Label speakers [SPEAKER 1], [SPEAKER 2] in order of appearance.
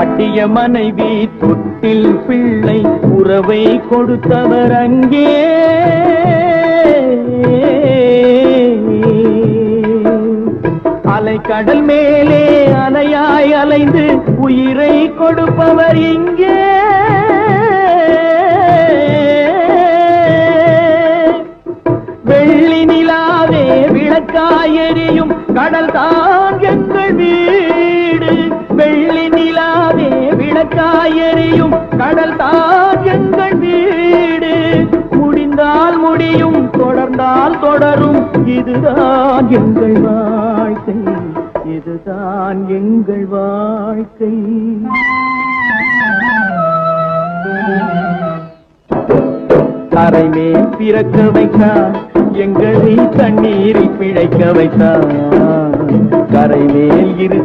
[SPEAKER 1] கட்டிய மனைவி தொட்டில் பிள்ளை உறவை கொடுத்தவர் அங்கே. அலை கடல் மேலே அலையாய் அலைந்து உயிரை கொடுப்பவர் இங்கே. வெள்ளி நிலாவே விளக்காய் எரியும் கடல் தான் எங்கள் வீடு. வெள்ளி நிலாவே விளக்காய் எரியும் கடல் தான் எங்கள் வீடு. முடிந்தால் முடியும் தொடர்ந்தால் தொடரும் இதுதான் எங்கள் வாழ்க்கை. இதுதான் எங்கள் வாழ்க்கை. கரை மேல் பிறக்க வைத்தார் எங்களை தண்ணீரில் பிழைக்க வைத்தார். கரை மேல் இரு